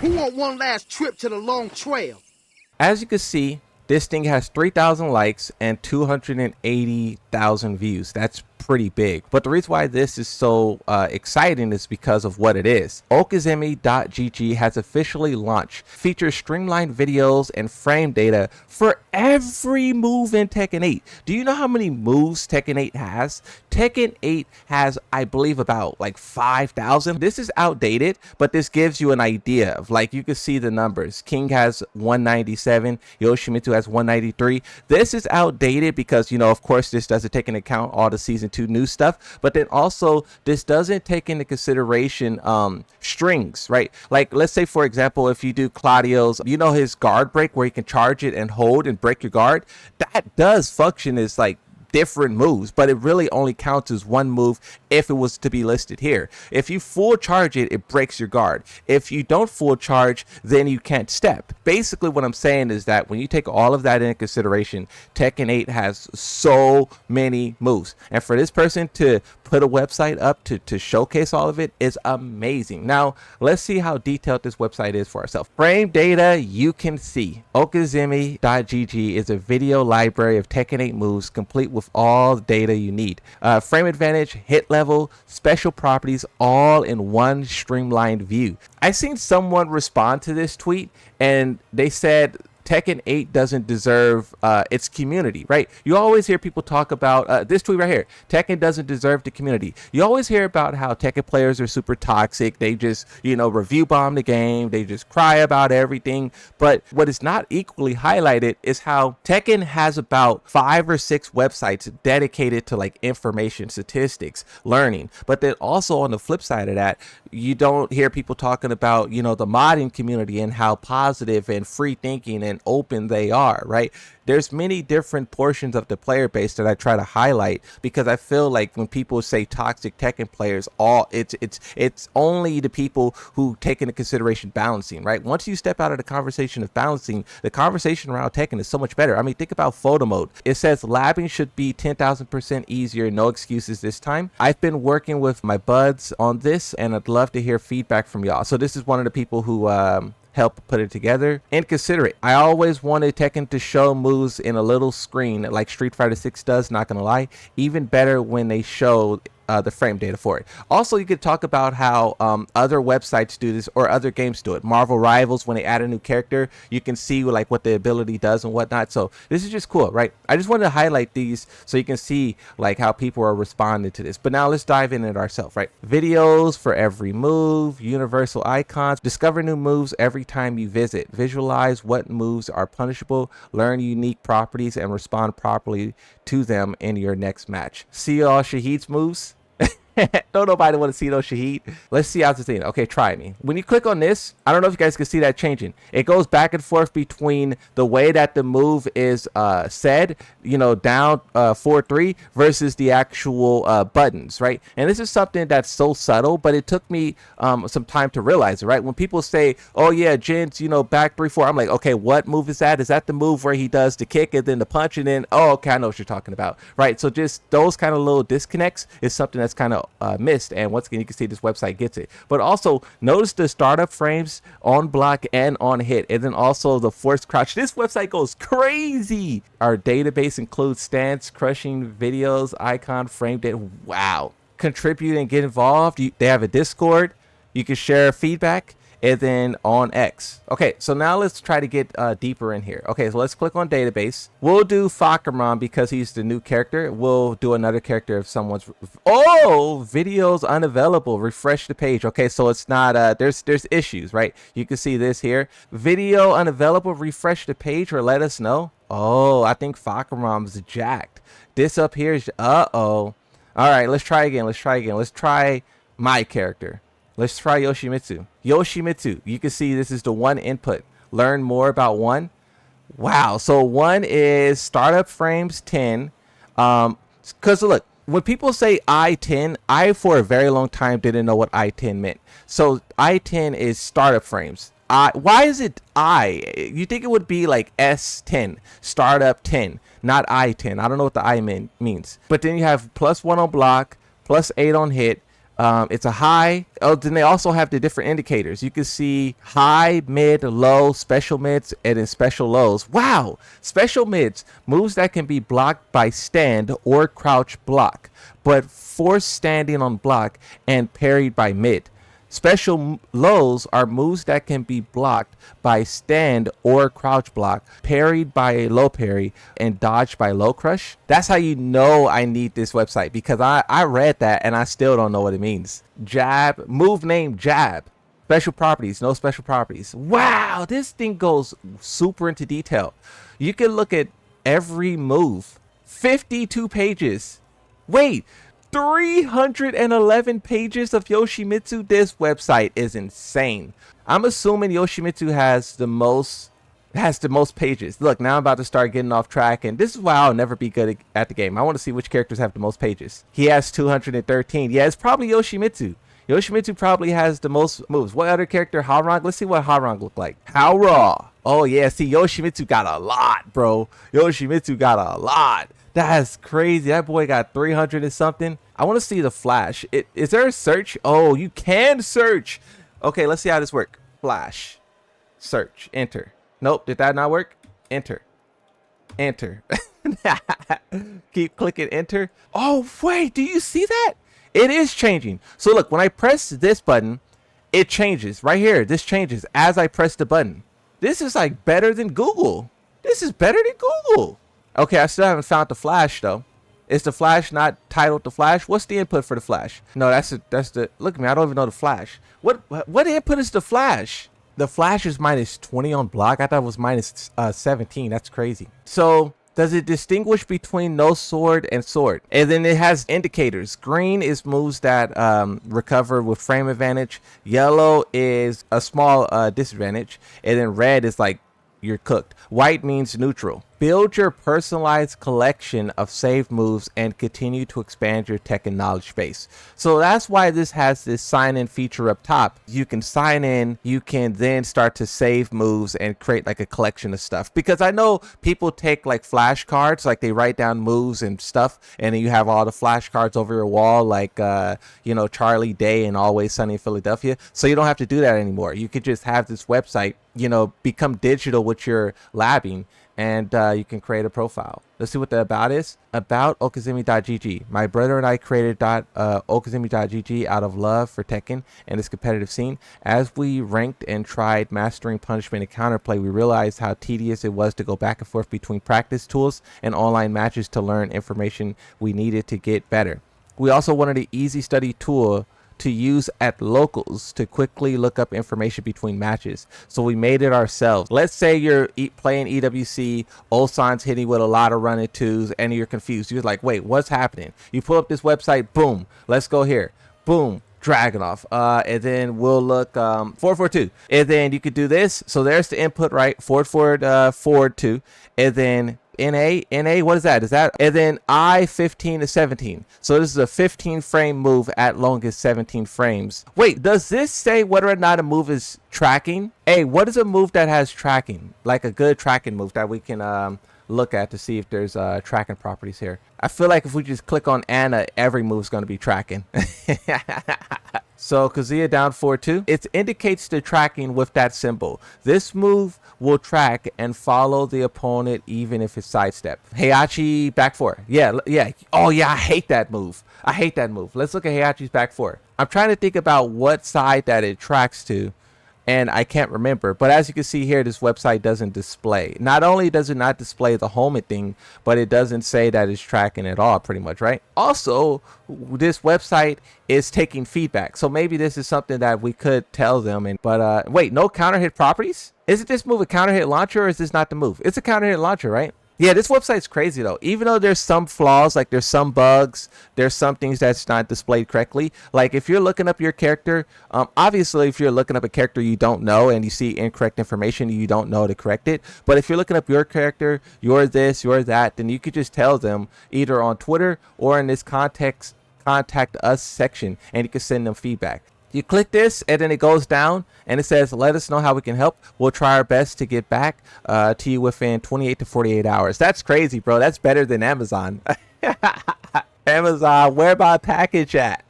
Who want one last trip to the long trail? As you can see, this thing has 3,000 likes and 280,000 views. That's pretty big. But the reason why this is so exciting is because of what it is. Okazemi.gg has officially launched. Features streamlined videos and frame data for every move in Tekken 8. Do you know how many moves Tekken 8 has? Tekken 8 has, I believe, about like 5,000. This is outdated, but this gives you an idea of, like, you can see the numbers. King has 197, Yoshimitsu has 193. This is outdated because, you know, of course, this doesn't take into account all the season 2 new stuff, but then also this doesn't take into consideration strings, right? Like, let's say, for example, if you do Claudio's, you know, his guard break where you can charge it and hold and break your guard, that does function as like different moves, but it really only counts as one move if it was to be listed here. If you full charge it, it breaks your guard. If you don't full charge, then you can't step. Basically what I'm saying is that when you take all of that into consideration, Tekken 8 has so many moves, and for this person to put a website up to showcase all of it is amazing. Now let's see how detailed this website is for ourselves. Frame data, you can see Okazemi.gg is a video library of Tekken 8 moves complete with all the data you need. Frame advantage, hit level, special properties, all in one streamlined view. I seen someone respond to this tweet and they said Tekken 8 doesn't deserve its community, right? You always hear people talk about this tweet right here. Tekken doesn't deserve the community. You always hear about how Tekken players are super toxic. They just, you know, review bomb the game. They just cry about everything. But what is not equally highlighted is how Tekken has about 5 or 6 websites dedicated to like information, statistics, learning. But then also on the flip side of that, you don't hear people talking about, you know, the modding community and how positive and free thinking and open they are, right? There's many different portions of the player base that I try to highlight because I feel like when people say toxic Tekken players, it's only the people who take into consideration balancing, right? Once you step out of the conversation of balancing, the conversation around Tekken is so much better. I mean, think about photo mode. It says labbing should be 10,000% easier, no excuses this time. I've been working with my buds on this and I'd love to hear feedback from y'all. So this is one of the people who help put it together and consider it. I always wanted Tekken to show moves in a little screen like Street Fighter 6 does, not gonna lie. Even better when they show the frame data for it. Also, you could talk about how other websites do this or other games do it. Marvel Rivals, when they add a new character, you can see like what the ability does and whatnot. So this is just cool, right? I just wanted to highlight these so you can see like how people are responding to this. But now let's dive in it ourselves, right? Videos for every move, universal icons, discover new moves every time you visit, visualize what moves are punishable, learn unique properties, and respond properly to them in your next match. See all Shahid's moves? Don't nobody want to see those Shahid. Let's see how's the thing. Okay, try me. When you click on this, I don't know if you guys can see that changing. It goes back and forth between the way that the move is said, you know, down 4-3 versus the actual buttons, right? And this is something that's so subtle, but it took me some time to realize it, right? When people say, oh yeah, Jin's, you know, back 3-4, I'm like, okay, what move is that? Is that the move where he does the kick and then the punch and then, oh, okay, I know what you're talking about, right? So just those kind of little disconnects is something that's kind of missed, and once again you can see this website gets it. But also notice the startup frames on block and on hit, and then also the forced crouch. This website goes crazy. Our database includes stance crushing videos, icon, frame data. Wow. Contribute and get involved. They have a Discord, you can share feedback, and then on X. Okay, so now let's try to get deeper in here. Okay, so let's click on database. We'll do Fakamran because he's the new character. We'll do another character if someone's, oh, videos unavailable, refresh the page. Okay, so it's not, there's issues, right? You can see this here. Video unavailable, refresh the page or let us know. Oh, I think Fakamran's jacked. This up here is, uh-oh. All right, let's try again, let's try my character. Let's try Yoshimitsu. Yoshimitsu, you can see this is the one input. Learn more about one. Wow, so one is startup frames 10. Because look, when people say I-10, I for a very long time didn't know what I-10 meant. So I-10 is startup frames. Why is it I? You think it would be like S10, startup 10, not I-10. I don't know what the I means. But then you have +1 on block, +8 on hit, It's a high. Oh, then they also have the different indicators. You can see high, mid, low, special mids, and then special lows. Wow. Special mids, moves that can be blocked by stand or crouch block, but force standing on block and parried by mid. Special lows are moves that can be blocked by stand or crouch block, parried by a low parry, and dodged by low crush. That's how you know I need this website, because I read that and I still don't know what it means. Jab, move name jab. Special properties, no special properties. Wow, this thing goes super into detail. You can look at every move. 52 pages. Wait. 311 pages of Yoshimitsu. This website is insane. I'm assuming Yoshimitsu has the most pages. Look, now I'm about to start getting off track, and this is why I'll never be good at the game. I want to see which characters have the most pages. He has 213. Yeah, it's probably Yoshimitsu. Yoshimitsu probably has the most moves. What other character? Harong. Let's see what Harong look like. How raw. Oh yeah, see, Yoshimitsu got a lot, bro. Yoshimitsu got a lot. That's crazy. That boy got 300 and something. I want to see the flash. Is there a search? Oh, you can search. Okay, let's see how this works. Flash. Search. Enter. Nope. Did that not work? Enter. Enter. Keep clicking enter. Oh, wait. Do you see that? It is changing. So look, when I press this button, it changes. Right here. This changes as I press the button. This is like better than Google. This is better than Google. Okay, I still haven't found the flash though. Is the flash not titled the flash? What's the input for the flash? No, that's the look at me, I don't even know the flash. What input is the flash? The flash is minus 20 on block. I thought it was minus 17. That's crazy. So does it distinguish between no sword and sword? And then it has indicators. Green is moves that recover with frame advantage. Yellow is a small disadvantage. And then red is like you're cooked. White means neutral. Build your personalized collection of saved moves and continue to expand your Tekken knowledge base. So that's why this has this sign-in feature up top. You can sign in, you can then start to save moves and create like a collection of stuff. Because I know people take like flashcards, like they write down moves and stuff, and then you have all the flashcards over your wall, like Charlie Day and Always Sunny in Philadelphia. So you don't have to do that anymore. You could just have this website, become digital with your labbing, and you can create a profile. Let's see what the about is. About Okazumi.gg. My brother and I created Okazumi.gg out of love for Tekken and its competitive scene. As we ranked and tried mastering punishment and counterplay, we realized how tedious it was to go back and forth between practice tools and online matches to learn information we needed to get better. We also wanted an easy study tool to use at locals to quickly look up information between matches. So we made it ourselves. Let's say you're playing EWC, Ulsan's hitting with a lot of running twos, and you're confused. You're like, wait, what's happening? You pull up this website, boom, let's go here. Boom, Dragunov. And then we'll look 442. And then you could do this. So there's the input, right? Forward 2. And then NA, what is that? Is that, and then I 15 to 17. So this is a 15 frame move at longest 17 frames. Wait, does this say whether or not a move is tracking? Hey, what is a move that has tracking? Like a good tracking move that we can look at to see if there's tracking properties here. I feel like if we just click on Anna, every move's going to be tracking. So Kazuya down 4-2. It indicates the tracking with that symbol. This move will track and follow the opponent even if it's sidestep. Heihachi back 4. Yeah. Oh yeah, I hate that move. Let's look at Heihachi's back 4. I'm trying to think about what side that it tracks to, and I can't remember. But as you can see here, this website doesn't display. Not only does it not display the homing thing, but it doesn't say that it's tracking at all, pretty much, right? Also, this website is taking feedback. So maybe this is something that we could tell them. But wait, no counter hit properties? Isn't this move a counter hit launcher, or is this not the move? It's a counter hit launcher, right? Yeah, this website's crazy though. Even though there's some flaws, like there's some bugs, there's some things that's not displayed correctly. Like if you're looking up your character, obviously if you're looking up a character you don't know and you see incorrect information, you don't know to correct it. But if you're looking up your character, you're this, you're that, then you could just tell them either on Twitter or in this contact us section, and you can send them feedback. You click this and then it goes down and it says, let us know how we can help. We'll try our best to get back to you within 28 to 48 hours. That's crazy, bro. That's better than Amazon. Amazon, where my package at?